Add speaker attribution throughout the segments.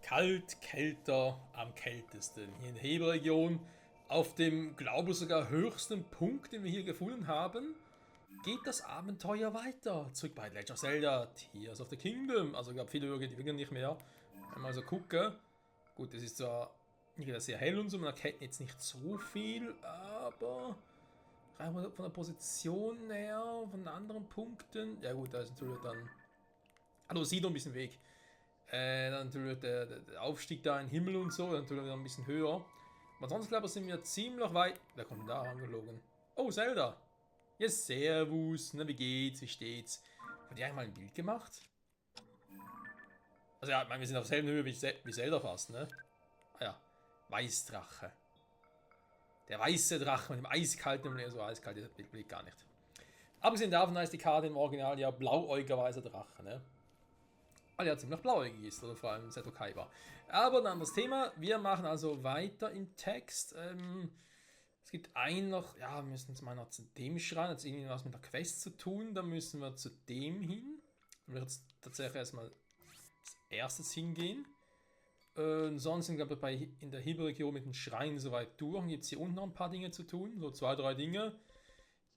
Speaker 1: Kalt, kälter, am kältesten. Hier in der Hebelregion, auf dem, glaube ich, sogar höchsten Punkt, den wir hier gefunden haben, geht das Abenteuer weiter. Zurück bei Legend of Zelda, Tears of the Kingdom. Also, ich glaube, viele Leute, die wirklich nicht mehr. Einmal so gucken. Gut, es ist zwar nicht sehr hell und so, man erkennt jetzt nicht so viel, aber rein von der Position her, von anderen Punkten. Ja, gut, da ist natürlich dann. Also, sieht noch ein bisschen Weg. Dann natürlich der Aufstieg da in den Himmel und so, dann natürlich noch ein bisschen höher. Aber sonst glaube ich, sind wir ziemlich weit. Wer kommt da angelogen? Oh, Zelda! Ja, servus, na, wie geht's, wie steht's? Hat ihr eigentlich mal ein Bild gemacht? Also ja, ich meine, wir sind auf selben Höhe wie Zelda fast, ne? Ah ja, Weißdrache. Der weiße Drache mit dem eiskalten, so eiskalt ist das Bild gar nicht. Abgesehen davon heißt die Karte im Original ja blauäugiger weißer Drache, ne? Weil er ziemlich blauäugig ist, oder vor allem Seto Kaiba. Aber ein anderes Thema. Wir machen also weiter im Text. Es gibt einen noch, ja, wir müssen jetzt mal noch zu dem schreien. Hat irgendwie was mit der Quest zu tun. Da müssen wir zu dem hin. Dann will ich jetzt tatsächlich erstmal als erstes hingehen. Ansonsten glaube ich in der Hebelregion mit den Schreinen soweit durch. Gibt es hier unten noch ein paar Dinge zu tun. So 2, 3 Dinge.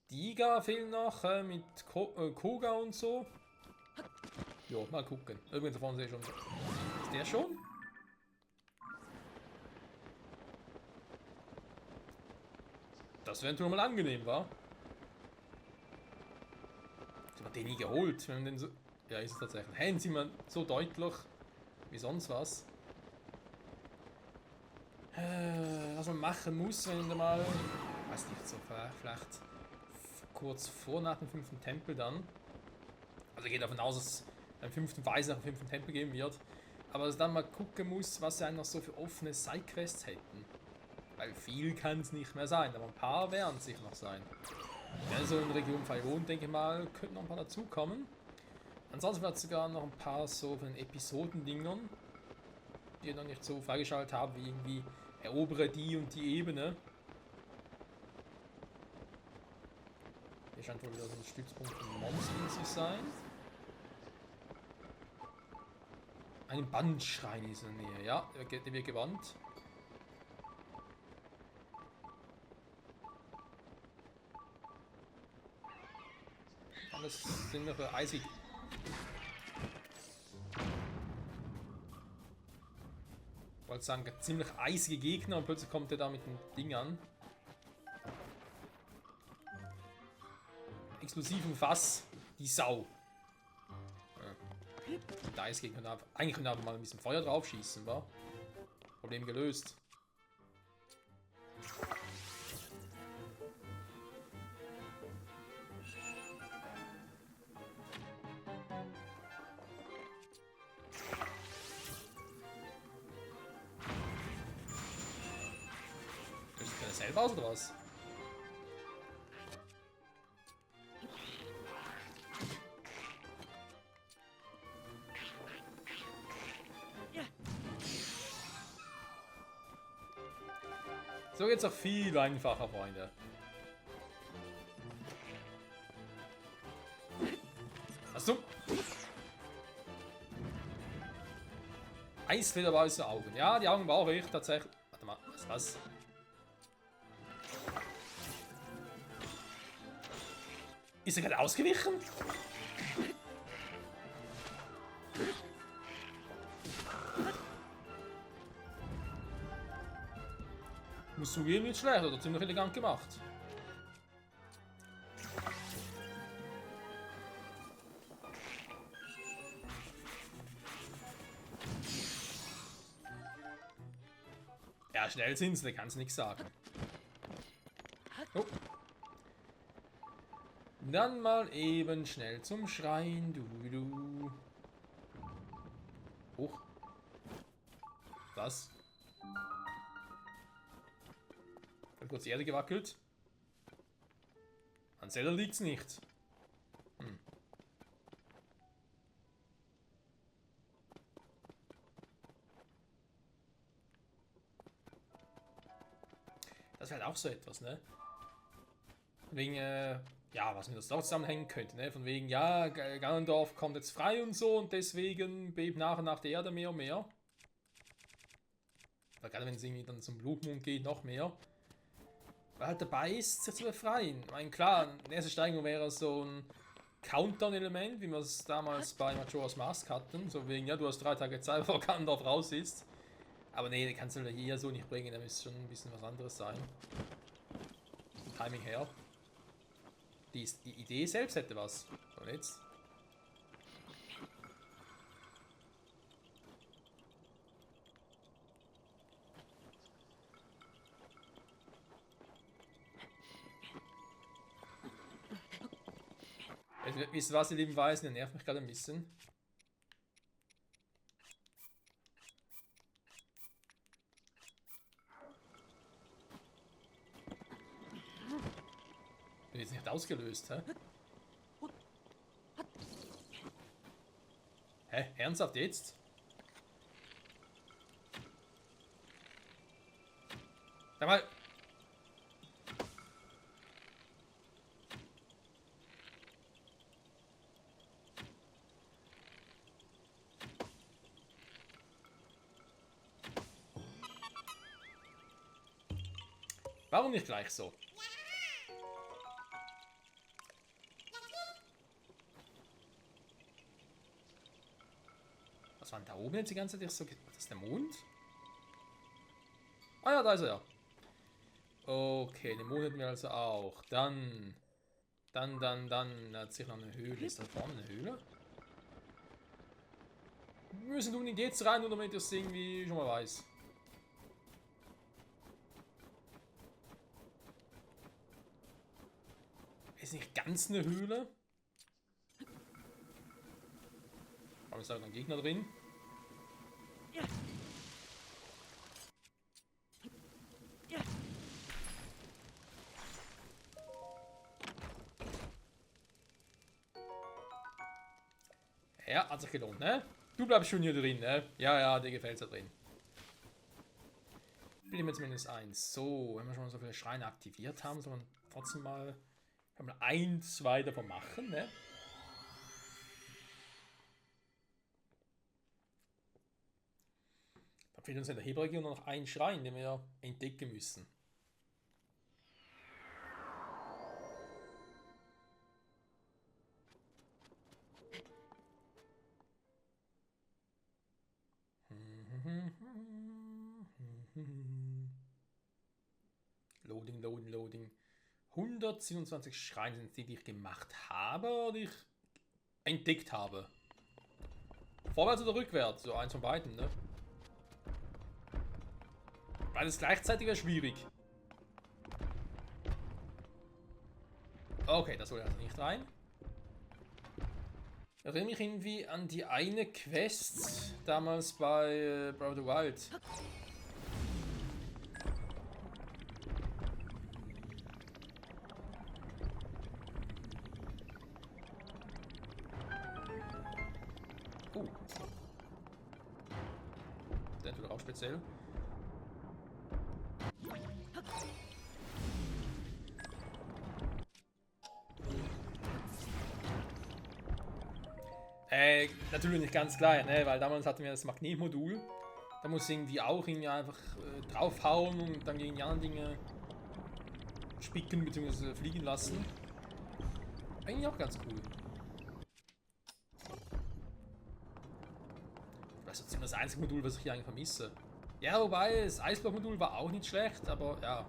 Speaker 1: Diga fehlen noch mit Koga und so. Jo, mal gucken. Übrigens davon sehe ich schon. Ist der schon? Das wäre natürlich mal angenehm, wa? Haben wir den nie geholt? Wenn den so. Ja, ist es tatsächlich. Hä, sind wir so deutlich wie sonst was. Was man machen muss, wenn man mal. Weiß nicht, so vielleicht kurz vor nach dem 5. Tempel dann. Also geht davon aus, dass es beim 5. Weise nach dem 5. Tempel geben wird. Aber dass dann mal gucken muss, was sie eigentlich noch so für offene Sidequests hätten. Weil viel kann es nicht mehr sein, aber ein paar werden es sicher noch sein. Ja, so in Region Faerun, denke ich mal, könnten noch ein paar dazukommen. Ansonsten wird es sogar noch ein paar so von den Episodendingern, die ich noch nicht so freigeschaltet habe, wie irgendwie erobere die und die Ebene. Hier scheint wohl wieder so ein Stützpunkt von Monstern zu sein. Ein Bandschrein ist in der Nähe, ja, der wird gewandt. Alles ziemlich eisig. Ich wollte sagen, ziemlich eisige Gegner und plötzlich kommt er da mit dem Ding an. Explosiven Fass, die Sau. Ja. Der Eisgegner, eigentlich können wir mal ein bisschen Feuer drauf schießen, wa? Problem gelöst. Löst der selber aus oder was? So geht's auch viel einfacher, Freunde. Achso. Eisflederweiße Augen. Ja, die Augen brauche ich tatsächlich. Warte mal, was ist das? Ist er gerade ausgewichen? Muss zugeben, nicht schlecht, oder ziemlich elegant gemacht. Ja, schnell sind sie, da kannst du nichts sagen. Oh. Dann mal eben schnell zum Schrein, du. Hoch. Was? Hat kurz die Erde gewackelt. An Zelda liegt's nicht. Hm. Das wäre halt auch so etwas, ne? Wegen, ja, was mit das auch zusammenhängen könnte, ne? Von wegen, ja, Ganondorf kommt jetzt frei und so und deswegen bebt nach und nach die Erde mehr und mehr. Weil gerade wenn es irgendwie dann zum Blutmond geht, noch mehr. Weil halt dabei ist, sich zu befreien. Ich meine, klar, eine erste Steigerung wäre so ein Countdown-Element, wie wir es damals bei Majora's Mask hatten. So wegen, ja, du hast 3 Tage Zeit, bevor Gandalf raus ist. Aber nee, den kannst du hier so nicht bringen, da müsste schon ein bisschen was anderes sein. Vom Timing her. Die Idee selbst hätte was. Und jetzt? Wisst ihr was, ihr lieben Weisen, der nervt mich gerade ein bisschen. Bin jetzt nicht ausgelöst, hä? Hä? Ernsthaft jetzt? Sag mal. Warum nicht gleich so? Was war denn da oben jetzt die ganze Zeit so? Das ist der Mond? Ah ja, da ist er ja. Okay, den Mond hätten wir also auch. Dann hat sich noch eine Höhle. Ist da vorne eine Höhle? Wir müssen unbedingt jetzt rein, nur damit ich das irgendwie schon mal weiß. Ist nicht ganz eine Höhle. Aber ist da ein Gegner drin? Ja, hat sich gelohnt, ne? Du bleibst schon hier drin, ne? Ja, ja, dir gefällt's da drin. Bilden wir zumindest eins. So, wenn wir schon mal so viele Schreine aktiviert haben, soll man trotzdem mal, ein, zwei davon machen, ne? Da fehlt uns in der Hebregion noch ein Schrein, den wir entdecken müssen. Loading, loading, loading. 127 Schreine sind die ich gemacht habe oder ich entdeckt habe. Vorwärts oder rückwärts? So eins von beiden, ne? Beides gleichzeitig wäre schwierig. Okay, das soll also nicht rein. Ich erinnere mich irgendwie an die eine Quest damals bei Breath of the Wild. Der tut auch speziell. Natürlich nicht ganz klein, ne? Weil damals hatten wir das Magnetmodul. Da muss irgendwie auch irgendwie einfach draufhauen und dann gegen die anderen Dinge spicken bzw. fliegen lassen. Eigentlich auch ganz cool. Das ist das einzige Modul, was ich hier eigentlich vermisse. Ja, wobei das Eisblock-Modul war auch nicht schlecht, aber ja.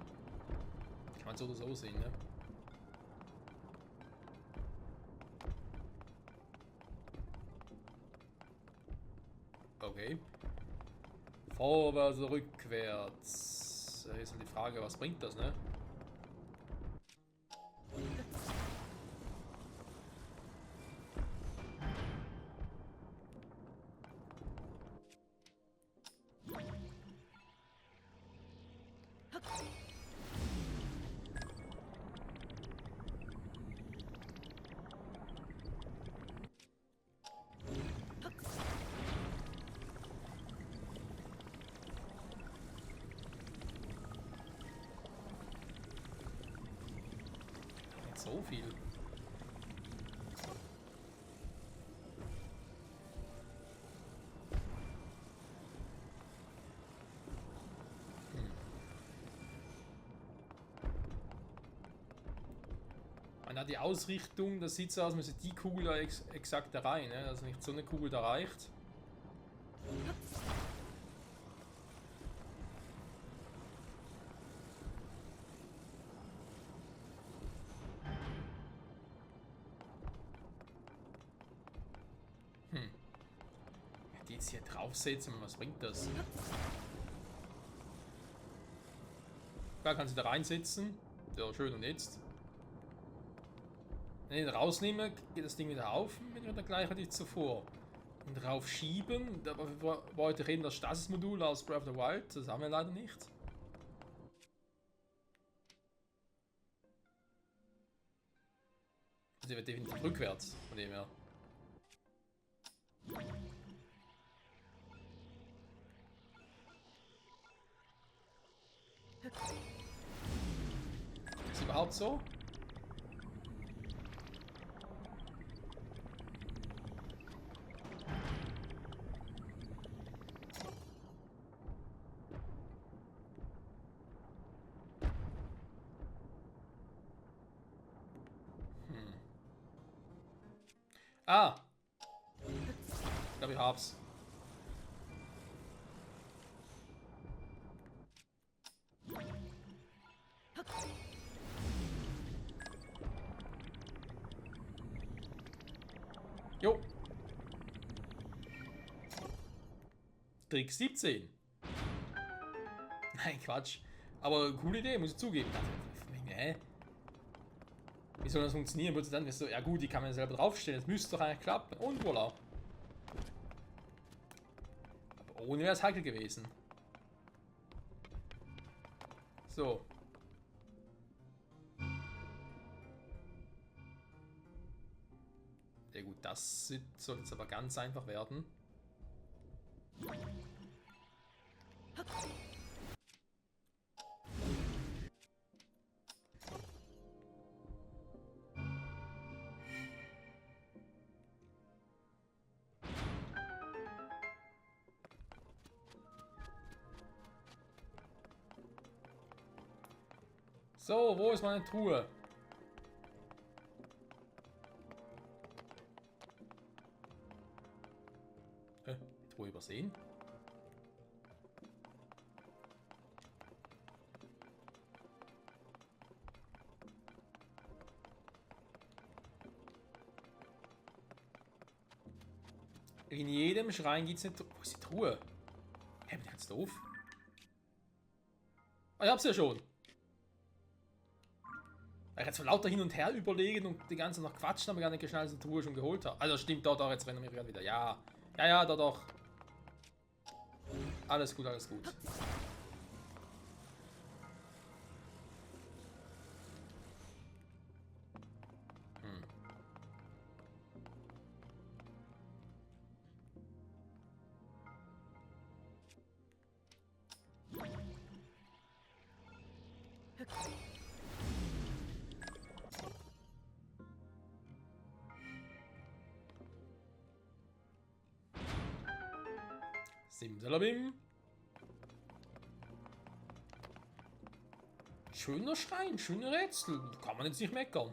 Speaker 1: Kann man so oder so sehen, ne? Okay. Vorwärts oder rückwärts. Ist halt die Frage, was bringt das, ne? So viel. Na, die Ausrichtung, das sieht so aus, als müsste die Kugel da exakt da rein, ne? Also nicht so eine Kugel da reicht. Die jetzt hier draufsetzen, was bringt das? Da kann sie da reinsetzen. Ja, schön, und jetzt? Wenn ich ihn rausnehme, geht das Ding wieder auf und bin wieder gleich wie zuvor. Und raufschieben, da wollte ich reden, das Stasis-Modul aus Breath of the Wild, das haben wir leider nicht. Der wird definitiv rückwärts, von dem her. Ist das überhaupt so? Ah! Ich glaube, ich hab's. Jo. Trick 17. Nein, Quatsch. Aber coole Idee, muss ich zugeben. Hä? Wie soll das funktionieren? Wird dann so, ja gut, die kann man selber draufstellen. Das müsste doch eigentlich klappen. Und voilà. Aber ohne wäre es heikel gewesen. So. Ja gut, das soll jetzt aber ganz einfach werden. So, wo ist meine Truhe? Truhe übersehen? In jedem Schrein gibt es eine Truhe. Wo ist die Truhe? Hä, bin ich jetzt doof? Ah, ich hab's ja schon. Ich jetzt von lauter hin und her überlegen und die ganze noch quatschen, aber gar nicht geschnallt, dass ich die Truhe schon geholt habe. Also stimmt, doch, jetzt rennen wir gerade wieder. Ja. Ja, doch. Alles gut, alles gut. Simsalabim. Schöner Schrein, schöne Rätsel. Kann man jetzt nicht meckern.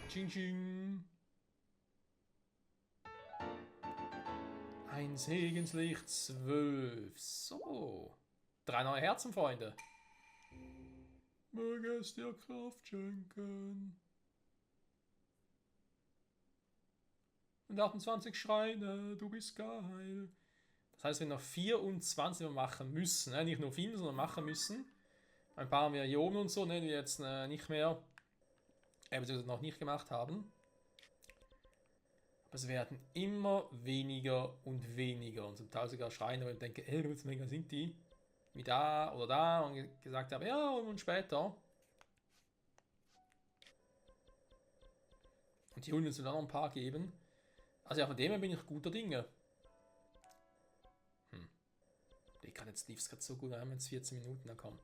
Speaker 1: Ching ching. Ein Segenslicht 12. So. 3 neue Herzen, Freunde. Möge es dir Kraft schenken. Und 28 Schreine, du bist geil. Das heißt, wir noch 24 machen müssen. Ne? Nicht nur finden, sondern machen müssen. Ein paar Millionen und so, ne, die jetzt nicht mehr, beziehungsweise noch nicht gemacht haben. Aber es werden immer weniger und weniger. Und zum Teil sogar Schreine, wo ich denke, ey, wie viele sind die? Wie da oder da. Und gesagt habe, ja, und später. Und die Hunde sollen auch noch ein paar geben. Also ja, von dem her bin ich guter Dinge. Ich kann jetzt lief's gerade so gut, wir haben jetzt 14 Minuten, na komm.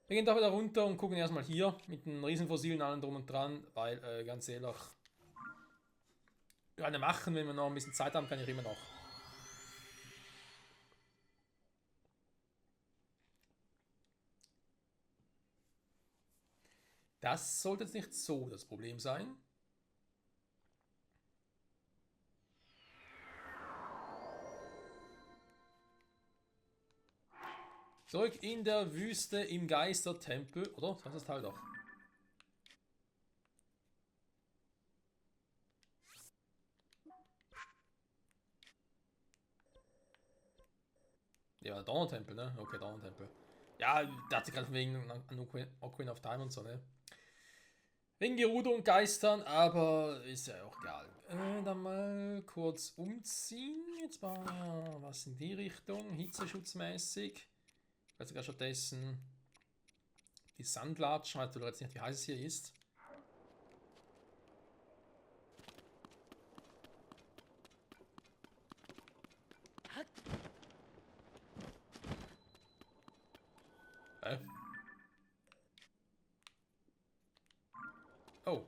Speaker 1: Wir gehen da wieder runter und gucken erstmal hier mit den Riesenfossilen allen drum und dran, weil ganz ehrlich, eine machen, wenn wir noch ein bisschen Zeit haben, kann ich immer noch. Das sollte jetzt nicht so das Problem sein. Zurück in der Wüste im Geistertempel. Oder? Das ist das Teil doch. Ja, der Donnertempel, ne? Okay, Donnertempel. Ja, der hat sich gerade wegen Ocarina of Time und so, ne? Wegen Gerudo und Geistern, aber ist ja auch egal. Dann mal kurz umziehen. Jetzt mal was in die Richtung, hitzeschutzmäßig. Ich weiß sogar stattdessen die Sandlatschen, weil du jetzt nicht, wie heiß es hier ist. Oh.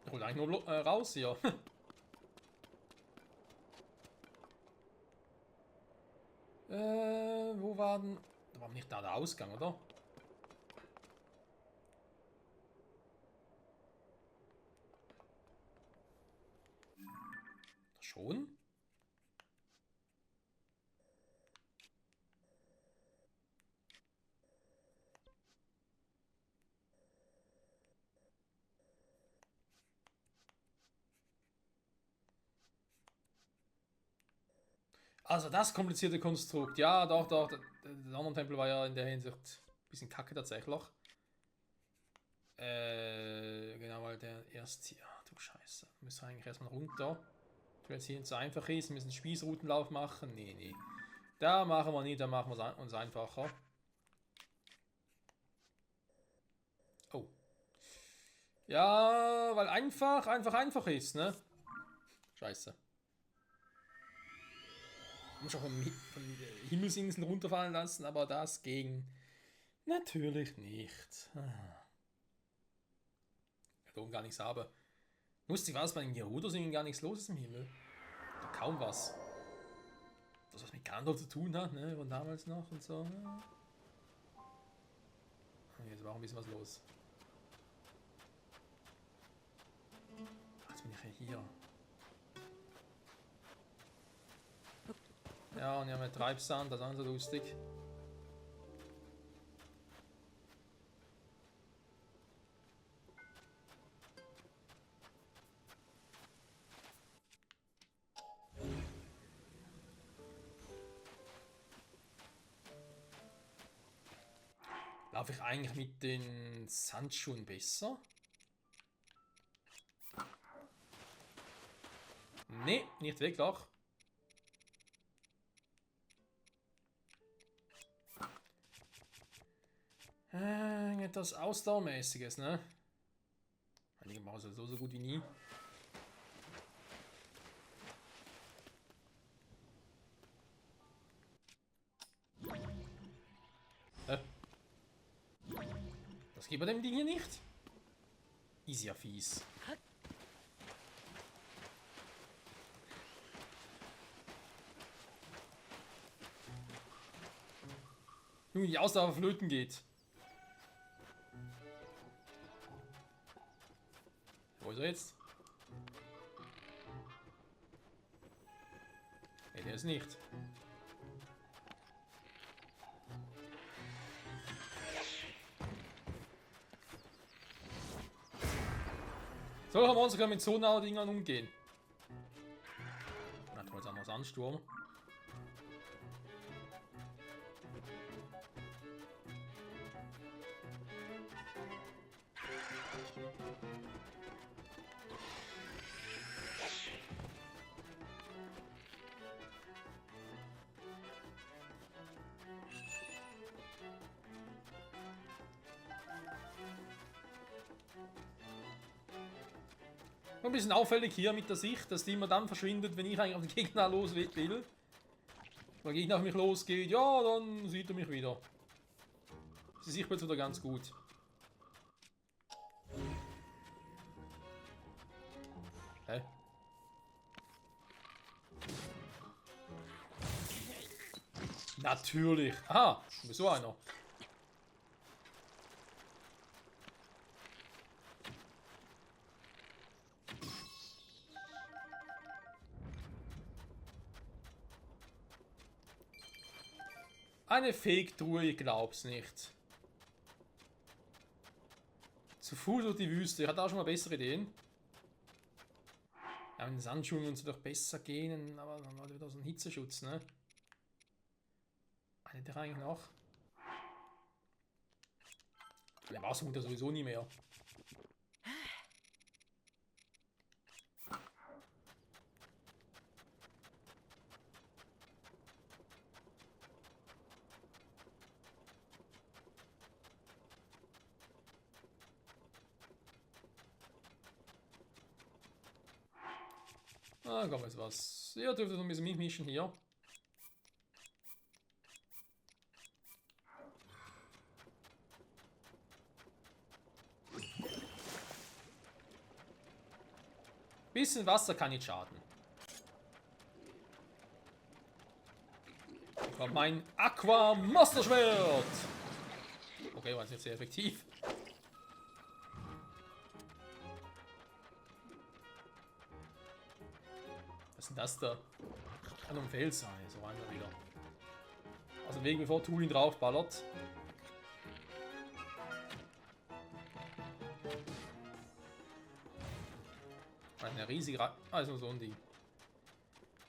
Speaker 1: Ich hol eigentlich nur raus hier. Wo war denn... Da war nicht da der Ausgang, oder? Schon? Also das komplizierte Konstrukt. Ja, doch, doch. Der andere Tempel war ja in der Hinsicht ein bisschen kacke tatsächlich. Genau, weil der erst hier... Du Scheiße. Wir müssen eigentlich erstmal runter. Wenn es hier nicht so einfach ist, wir müssen Spießrutenlauf machen. Nee, nee. Da machen wir nicht, da machen wir es uns einfacher. Oh. Ja, weil einfach ist, ne? Scheiße. Muss auch von Himmelsinseln runterfallen lassen, aber das ging natürlich nicht. Da oben gar nichts habe. Lustig war es bei den Gerudos gar nichts los ist im Himmel. Da kaum was. Das, was mit Gandalf zu tun hat, ne? Von damals noch und so. Jetzt war auch ein bisschen was los. Jetzt bin ich ja hier. Ja, und wir haben ja Treibsand, das ist auch so lustig. Laufe ich eigentlich mit den Sandschuhen besser? Nee, nicht wirklich. Etwas Ausdauermäßiges, ne? Einige machen es so gut wie nie. Das geht bei dem Ding hier nicht. Ist ja fies. Junge, die Ausdauer flöten geht. Wo ist er jetzt? Nee, der ist nicht. Solche Monster können mit so nahen Dingern umgehen. Na toll, jetzt haben wir Sandsturm. Ein bisschen auffällig hier mit der Sicht, dass die immer dann verschwindet, wenn ich eigentlich auf den Gegner los will. Wenn der Gegner auf mich losgeht, ja, dann sieht er mich wieder. Die Sicht wird wieder ganz gut. Hä? Natürlich. Aha, so einer. Eine Fake-Truhe, ich glaub's nicht. Zu Fuß durch die Wüste. Ich hatte auch schon mal bessere Ideen. Ja, mit den Sandschuhen würden sie doch besser gehen, aber dann war wieder so ein Hitzeschutz, ne? Eine der eigentlich noch. Der Wasser ja sowieso nie mehr. Ah, komm, jetzt was. Ihr dürft noch ein bisschen mitmischen hier. Bisschen Wasser kann nicht schaden. Ich habe mein Aqua Master Schwert. Okay, war jetzt sehr effektiv. Was ist denn das da? An einem Fels sein, so rein da wieder. Also wegen bevor Tulin draufballert. Eine riesige also so ein Ding.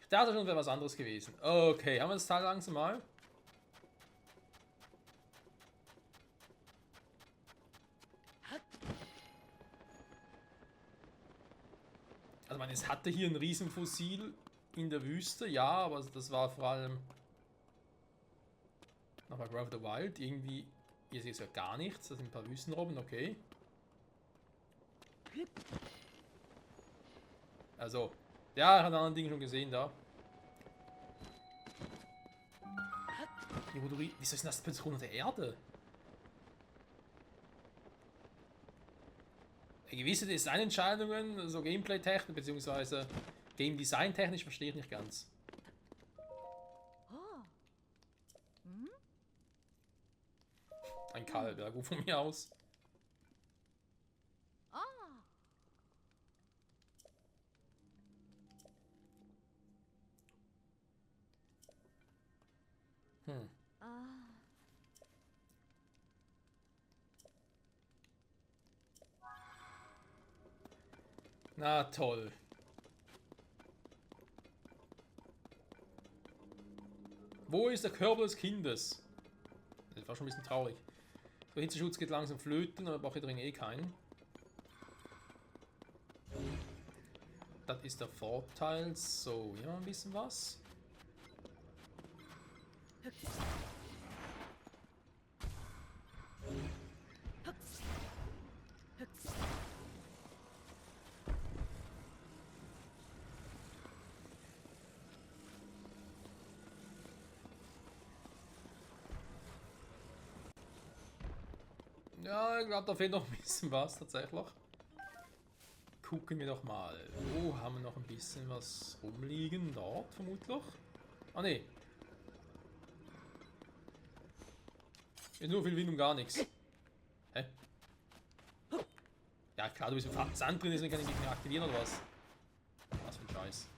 Speaker 1: Ich dachte schon, wäre was anderes gewesen. Okay, haben wir das Teil langsam mal? Also ich meine, es hatte hier ein Riesenfossil in der Wüste, ja, aber das war vor allem nochmal Breath of the Wild. Irgendwie, hier seht ihr ja gar nichts, das sind ein paar Wüstenrobben, okay. Also, ja, ich habe andere Dinge schon gesehen da. Wieso ist das plötzlich unter der Erde? Gewisse Designentscheidungen, so Gameplay-technisch bzw. Game-Design-technisch, verstehe ich nicht ganz. Ein Kalb, ja gut von mir aus. Hm. Na toll. Wo ist der Körper des Kindes? Das war schon ein bisschen traurig. Der Hitzeschutz geht langsam flöten, aber brauche ich drin eh keinen. Das ist der Vorteil. So, hier haben wir ein bisschen was. Ja, ich glaube, da fehlt noch ein bisschen was tatsächlich. Gucken wir doch mal. Wo haben wir noch ein bisschen was rumliegen? Dort vermutlich. Ah ne. Ist nur viel Wind und gar nichts. Hä? Ja klar, du bist im Sand drin, deswegen kann ich nicht mehr aktivieren oder was? Was für ein Scheiß.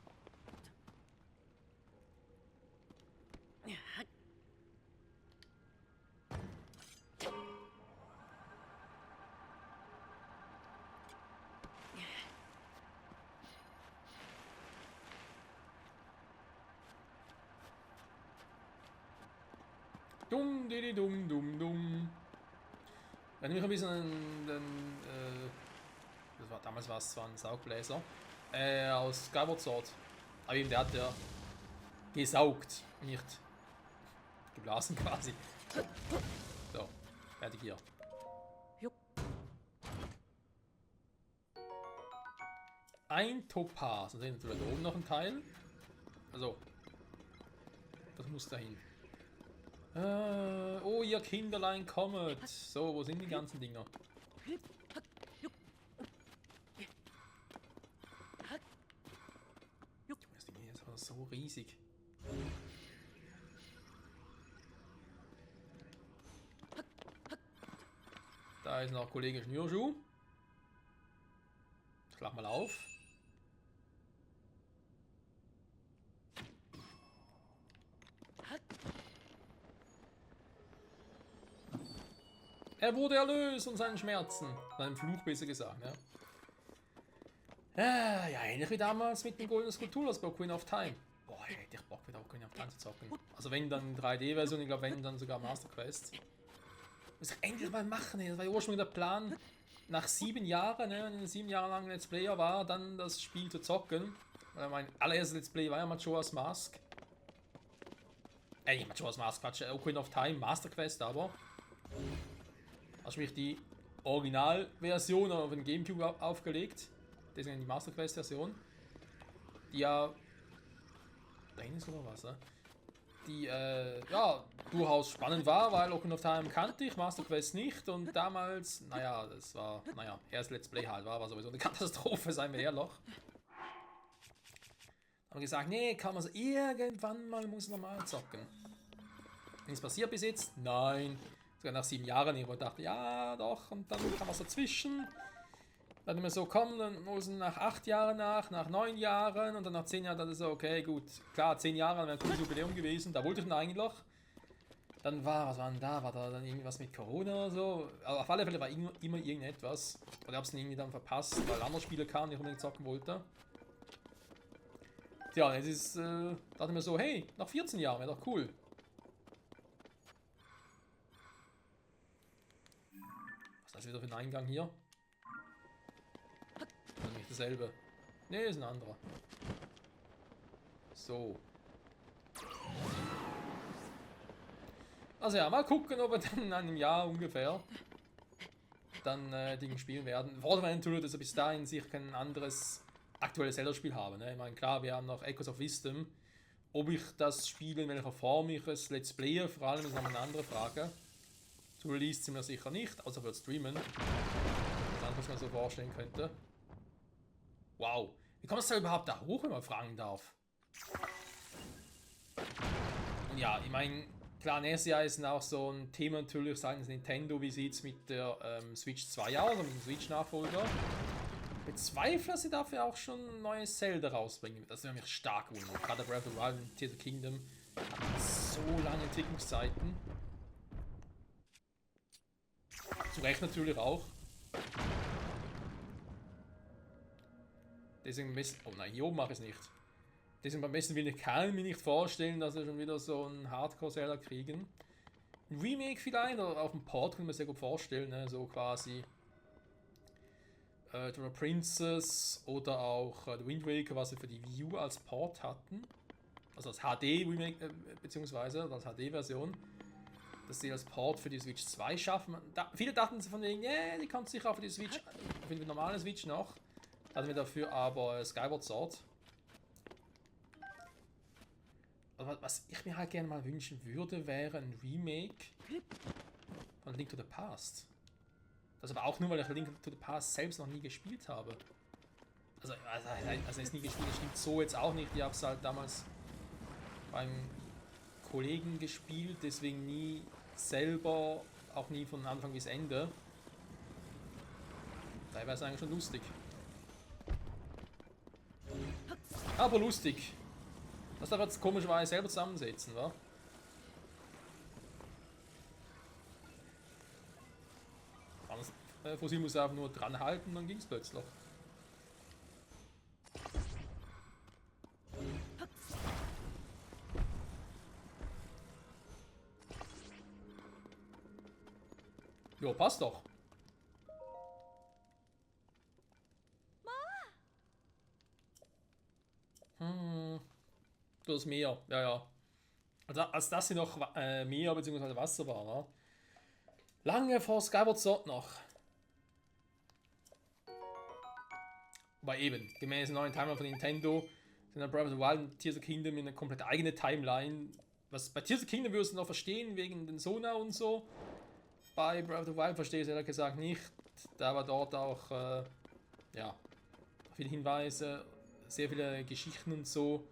Speaker 1: Dumm, didi, dumm, dumm, dumm. Wenn ich mich ein bisschen das war, damals war es zwar ein Saugbläser, aus Skyward Sword. Aber eben, der hat ja gesaugt, nicht geblasen quasi. So, fertig hier. Ein Topaz. Und dann da oben noch ein Teil. Also, das muss dahin. Oh, ihr Kinderlein kommet. So, wo sind die ganzen Dinger? Das Ding hier ist aber so riesig. Da ist noch Kollege Schnürschuh. Schlag mal auf. Er wurde erlöst von seinen Schmerzen. Seinem Fluch besser gesagt, ja. Ja, ähnlich wie damals mit den Golden Skulpturas bei Ocarina of Time. Boah, hätte ich Bock wieder Ocarina of Time zu zocken. Also wenn dann 3D-Version, ich glaube wenn dann sogar Master Quest. Muss ich endlich mal machen, ey. Das war ja ursprünglich der Plan, nach 7 Jahren, ne, wenn ich 7 Jahre lang Let's Player war, dann das Spiel zu zocken. Mein allererstes Let's Play war ja Majora's Mask. Nicht Majora's Mask, Quatsch, Ocarina of Time, Master Quest aber. Also sprich die Originalversion auf den Gamecube aufgelegt. Deswegen die Master Quest Version. Die ja. Da hinten ist sogar was, ne? Die ja durchaus spannend war, weil Ocarina of Time kannte ich, Master Quest nicht und damals, naja, das war, naja, erst Let's Play halt war sowieso eine Katastrophe, seien wir ehrlich. Haben gesagt, nee, kann man so irgendwann mal, muss normal zocken. Nichts passiert bis jetzt? Nein. Sogar nach 7 Jahren, ich dachte, ja doch, und dann kann man so zwischen. Dann immer so, komm, dann muss nach 8 Jahren nach 9 Jahren und dann nach 10 Jahren, dann ist so, okay, gut, klar, 10 Jahre wäre ein cooles Jubiläum gewesen, da wollte ich dann eigentlich. Dann was war denn da? War da dann irgendwas mit Corona oder so? Aber auf alle Fälle war immer irgendetwas. Oder ich hab's dann irgendwie dann verpasst, weil andere Spiele kamen, die ich unbedingt zocken wollte. Tja, jetzt ist, dachte ich mir so, hey, nach 14 Jahren wäre doch cool. Was ist das wieder für ein Eingang hier? Also nicht dasselbe. Ne, ist ein anderer. So. Also ja, mal gucken, ob wir dann in einem Jahr ungefähr dann Dinge spielen werden. Fordern wir natürlich, dass wir bis dahin sicher kein anderes aktuelles Zelda-Spiel habe. Ne? Ich meine, klar, wir haben noch Echoes of Wisdom. Ob ich das spiele, in welcher Form ich es Let's Player, vor allem ist noch eine andere Frage. Zu Release sind wir sicher nicht, außer für streamen. Dann muss man so vorstellen könnte. Wow, wie kommst du da überhaupt da hoch, wenn man fragen darf? Und ja, ich meine, klar, nächstes Jahr ist auch so ein Thema natürlich seitens Nintendo, wie sieht es mit der Switch 2 aus, also mit dem Switch-Nachfolger. Ich bezweifle, dass sie dafür auch schon ein neues Zelda rausbringen. Das wäre mich stark wundern. Gerade Breath of the Wild und Tears of the Kingdom hat so lange Entwicklungszeiten. Zu Recht natürlich auch. Deswegen oh nein, hier oben mache ich es nicht. Deswegen beim besten Willen kann ich mir nicht vorstellen, dass wir schon wieder so einen Hardcore-Seller kriegen. Ein Remake vielleicht, oder auf dem Port kann man sehr gut vorstellen, ne? So quasi The Princess oder auch The Wind Waker, was wir für die Wii U als Port hatten. Also als HD-Remake, beziehungsweise als HD-Version. Dass sie als Port für die Switch 2 schaffen. Viele dachten von wegen, yeah, die kommt sicher auch für die Switch, für die normale Switch noch. Hatten wir dafür aber Skyward Sword. Aber was ich mir halt gerne mal wünschen würde, wäre ein Remake von Link to the Past. Das aber auch nur, weil ich Link to the Past selbst noch nie gespielt habe. Also ist nie gespielt, das stimmt so jetzt auch nicht. Ich habe es halt damals beim Kollegen gespielt, deswegen nie selber, auch nie von Anfang bis Ende. Daher wäre es eigentlich schon lustig. Aber lustig. Das darf jetzt komischerweise selber zusammensetzen, wa? Fossil muss einfach nur dran halten, dann ging es plötzlich. Jo, passt doch. Das Meer, ja. Also als das hier noch Meer bzw. Wasser war, ne? Lange vor Skyward Sword noch. Aber eben, gemäß dem neuen Timeline von Nintendo sind dann Breath of the Wild und Tears of the Kingdom in eine komplett eigene Timeline. Was bei Tears of the Kingdom würdest du noch verstehen, wegen den Sona und so. Bei Breath of the Wild verstehe ich es ehrlich gesagt nicht. Da war dort auch, ja, viele Hinweise, sehr viele Geschichten und so.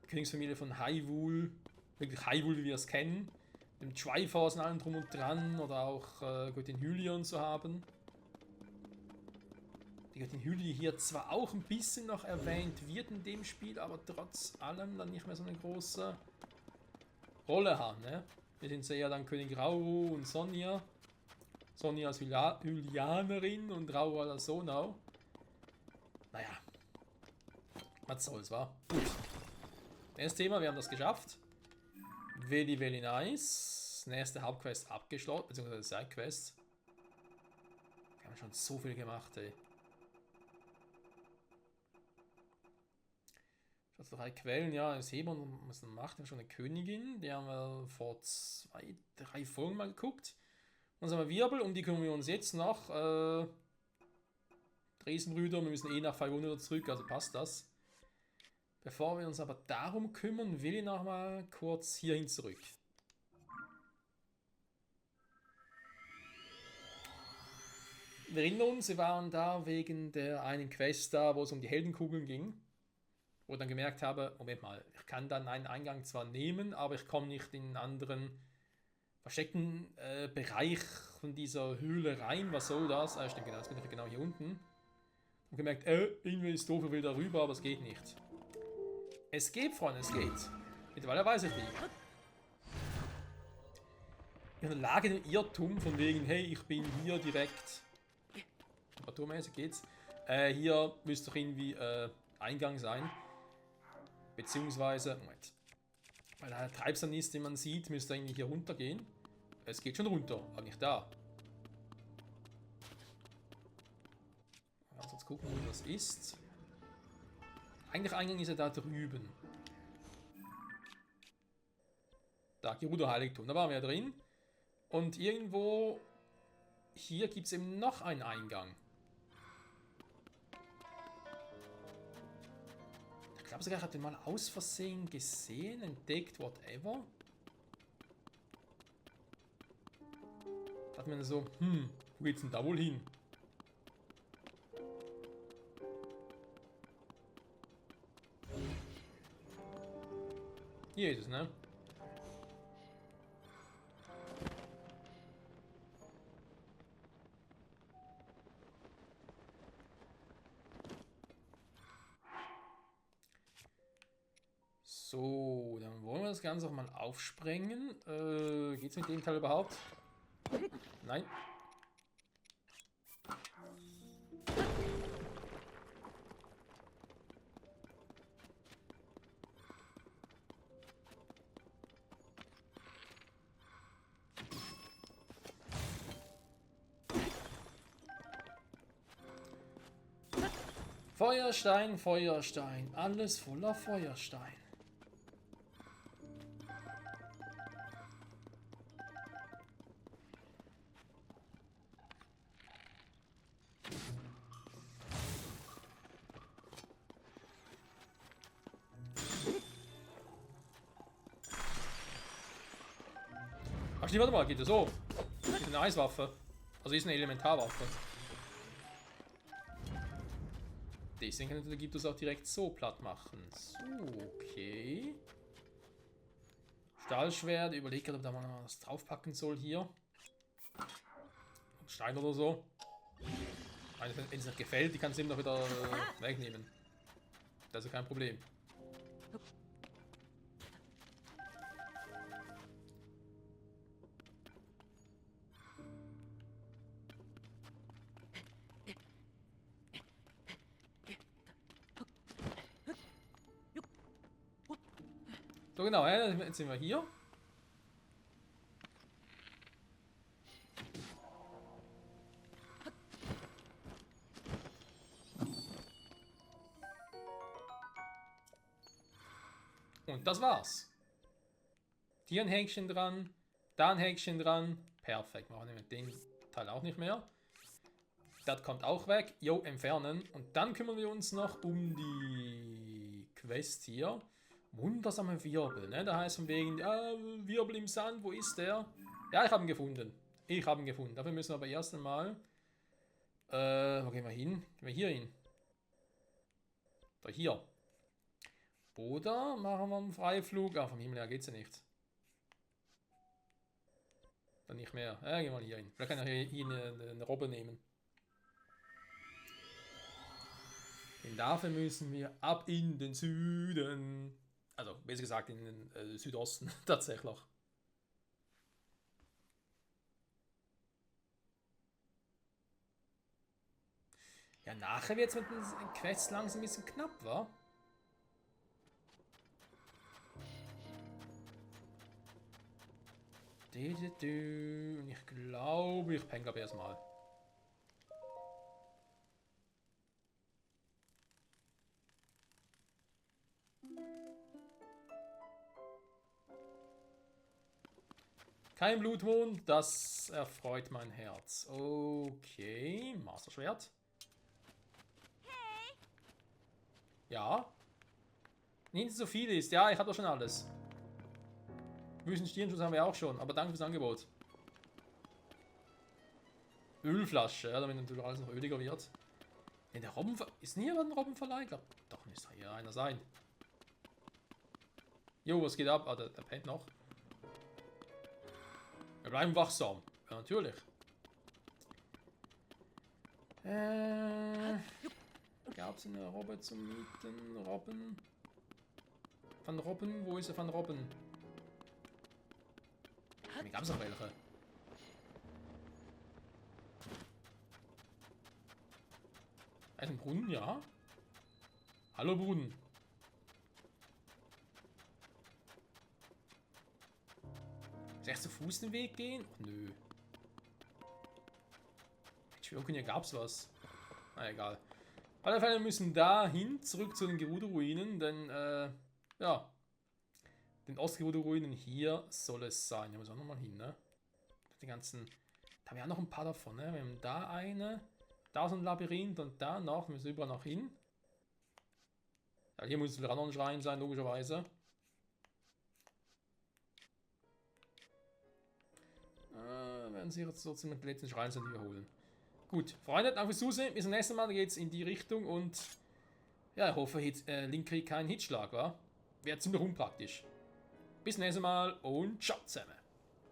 Speaker 1: Königsfamilie von Hyrule, wirklich Hyrule, wie wir es kennen. dem Triforce und allem drum und dran oder auch Göttin Hylion zu haben. Die Göttin Hylion hier zwar auch ein bisschen noch erwähnt wird in dem Spiel, aber trotz allem dann nicht mehr so eine große Rolle haben. Ne? Wir sind ja dann König Rauru und Sonja. Sonja als Hylianerin und Rauru als Sonau. Naja, was soll's, war. Gut. Nächstes Thema, wir haben das geschafft. Very nice. Nächste Hauptquest abgeschlossen, beziehungsweise Sidequest. Wir haben schon so viel gemacht, ey. Also 3 Quellen, ja, das Hebron, was man macht, wir haben schon eine Königin, die haben wir vor 2, 3 Folgen mal geguckt. Dann haben wir Wirbel, um die kümmern wir uns jetzt noch. Dresenbrüder, wir müssen nach 500 zurück, also passt das. Bevor wir uns aber darum kümmern, will ich noch mal kurz hierhin zurück. Wir erinnern uns, wir waren da wegen der einen Quest da, wo es um die Heldenkugeln ging. Wo ich dann gemerkt habe, Moment mal, ich kann dann einen Eingang zwar nehmen, aber ich komme nicht in einen anderen versteckten Bereich von dieser Höhle rein. Was soll das? Stimmt, genau, jetzt bin ich genau hier unten. Und gemerkt, irgendwie ist doof, ich will da rüber, aber es geht nicht. Es geht, Freunde, es geht. Mittlerweile weiß ich wie. Ich lag in einem Irrtum von wegen, hey, ich bin hier direkt. Temperaturmäßig geht's. Hier müsste doch irgendwie Eingang sein. Beziehungsweise, Moment. Weil da der Treibsand ist, den man sieht, müsste eigentlich hier runtergehen. Es geht schon runter, aber nicht da. Also jetzt gucken, wo das ist. Eigentlich Eingang ist er da drüben. Da, Gerudo Heiligtum, da waren wir ja drin. Und irgendwo hier gibt es eben noch einen Eingang. Ich glaube sogar, ich habe den mal aus Versehen gesehen, entdeckt, whatever. Da hat man so, wo geht's denn da wohl hin? Hier ist es, ne? So, dann wollen wir das Ganze auch mal aufsprengen. Geht's mit dem Teil überhaupt? Nein. Feuerstein, Feuerstein, alles voller Feuerstein. Ach, stimmt, warte mal, geht das so? Ist eine Eiswaffe. Also ist eine Elementarwaffe. Deswegen kann der Gyptus auch direkt so platt machen. So, okay. Stahlschwert, überlege gerade, ob da mal noch was draufpacken soll hier. Stein oder so. Wenn es nicht gefällt, die kannst du eben noch wieder wegnehmen. Das ist kein Problem. So genau, jetzt sind wir hier. Und das war's. Hier ein Häkchen dran, da ein Häkchen dran. Perfekt, machen wir mit dem Teil auch nicht mehr. Das kommt auch weg. Jo, entfernen. Und dann kümmern wir uns noch um die Quest hier. Wundersame Wirbel, ne? Da heißt von wegen, Wirbel im Sand, wo ist der? Ja, ich habe ihn gefunden. Ich habe ihn gefunden. Dafür müssen wir aber erst einmal... wo gehen wir hin? Gehen wir hier hin? Da hier. Oder machen wir einen Freiflug? Ah, vom Himmel her geht's ja nicht. Dann nicht mehr. Ja, geh mal hier hin. Vielleicht kann ich hier eine Robbe nehmen. Denn dafür müssen wir ab in den Süden. Also, besser gesagt in den Südosten tatsächlich. Ja, nachher wird es mit den Quests langsam ein bisschen knapp, wa? Und ich glaube, ich peng erstmal. Kein Blutmond, das erfreut mein Herz. Okay, Masterschwert. Ja. Nicht so viel ist. Ja, ich habe doch schon alles. Wüstenstirnschutz haben wir auch schon, aber danke fürs Angebot. Ölflasche, ja, damit natürlich alles noch öliger wird. In der ist nie ein Robbenverleih? Doch, müsste hier einer sein. Jo, was geht ab? Ah, der pennt noch. Wir bleiben wachsam. Ja, natürlich. Gab es eine Robbe zum Mieten? Robben? Van Robben? Wo ist er, Van Robben? Mir gab es noch welche. Da ist ein Brunnen, ja. Hallo Brunnen. Soll ich zu Fuß den Weg gehen? Ach, nö. Ich schwöre, hier gab's was. Na egal. Auf alle Fälle müssen dahin, zurück zu den Gerudo-Ruinen, denn, ja. Den Ostgerudo-Ruinen hier soll es sein. Da muss auch nochmal hin, ne? Die ganzen. Da haben wir auch noch ein paar davon, ne? Wir haben da eine. Da so ein Labyrinth und da noch. Wir müssen überall noch hin. Ja, hier muss der anderen Schrein sein, logischerweise. Werden sie jetzt trotzdem mit den letzten Schrein wiederholen. Gut, Freunde, danke fürs Zusehen. Bis zum nächsten Mal geht es in die Richtung und ja, ich hoffe, Link kriegt keinen Hitschlag, wa? Wäre ziemlich unpraktisch. Bis zum nächsten Mal und ciao zusammen.